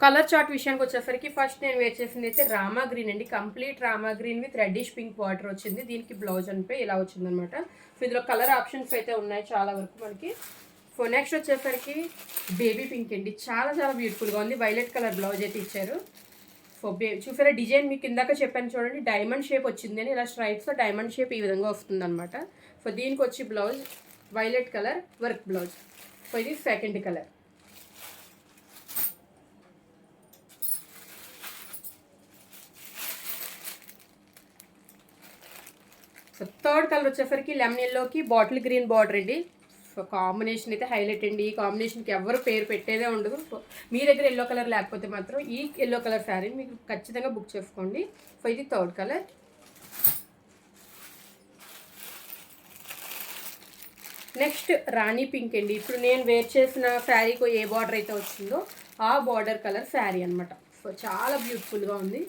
Colour chart విషయానికి వచ్చేసరికి first నేను వేర్ చేసింది అయితే రామా గ్రీన్ అండి. Complete Rama green with reddish pink border వచ్చింది. దీనికి బ్లౌజ్ అంటే ఇలా వచ్చిందనమాట. సో ఇందులో కలర్ ఆప్షన్స్ అయితే ఉన్నాయి చాలా వరకు మనకి. సో నెక్స్ట్ వచ్చేసరికి బేబీ పింక్ అండి. చాలా చాలా బ్యూటిఫుల్గా ఉంది. వైలెట్ కలర్ బ్లౌజ్ అయితే ఇచ్చారు. సో చూసారా డిజైన్ మీకు ఇందాక చెప్పాను చూడండి, డైమండ్ షేప్ వచ్చింది అని. ఇలా స్ట్రైప్స్తో డైమండ్ షేప్ ఈ విధంగా వస్తుంది అనమాట. సో దీనికి వచ్చి blouse violet colour work blouse. So ఇది second colour. So third colour వచ్చేసరికి లెమన్ ఎల్లోకి బాటిల్ గ్రీన్ బార్డర్ అండి. సో కాంబినేషన్ అయితే హైలైట్ అండి. ఈ కాంబినేషన్కి ఎవరు పేరు పెట్టేదే ఉండదు. మీ దగ్గర ఎల్లో కలర్ లేకపోతే మాత్రం ఈ ఎల్లో కలర్ శారీని మీకు ఖచ్చితంగా బుక్ చేసుకోండి. సో ఇది థర్డ్ కలర్. నెక్స్ట్ రాణి పింక్ అండి. ఇప్పుడు నేను వేర్ చేసిన శారీకి ఏ బార్డర్ అయితే వచ్చిందో ఆ బార్డర్ కలర్ శారీ అనమాట. సో చాలా బ్యూటిఫుల్గా ఉంది.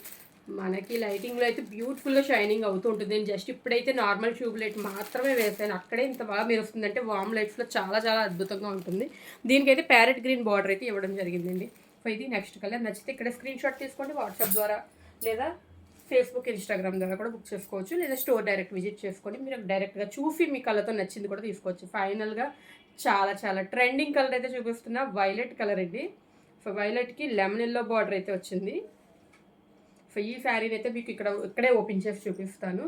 మనకి లైటింగ్లో అయితే బ్యూటిఫుల్గా షైనింగ్ అవుతూ ఉంటుంది. నేను జస్ట్ ఇప్పుడైతే నార్మల్ ట్యూబ్ లైట్ మాత్రమే వేసాను, అక్కడే ఇంత బాగా మెరుస్తుంది అంటే వామ్ లైట్స్లో చాలా చాలా అద్భుతంగా ఉంటుంది. దీనికైతే ప్యారెట్ గ్రీన్ బార్డర్ అయితే ఇవ్వడం జరిగిందండి. సో ఇది నెక్స్ట్ కలర్. నచ్చితే ఇక్కడ స్క్రీన్ షాట్ తీసుకోండి, వాట్సాప్ ద్వారా లేదా ఫేస్బుక్ ఇన్స్టాగ్రామ్ ద్వారా కూడా బుక్ చేసుకోవచ్చు, లేదా స్టోర్ డైరెక్ట్ విజిట్ చేసుకొని మీరు డైరెక్ట్గా చూసి మీ కలర్తో నచ్చింది కూడా తీసుకోవచ్చు. ఫైనల్గా చాలా చాలా ట్రెండింగ్ కలర్ అయితే చూపిస్తున్నా వైలెట్ కలర్ అండి. సో వైలెట్కి లెమన్ ఎల్లో బార్డర్ అయితే వచ్చింది. సో ఈ శారీని అయితే మీకు ఇక్కడే ఓపెన్ చేసి చూపిస్తాను.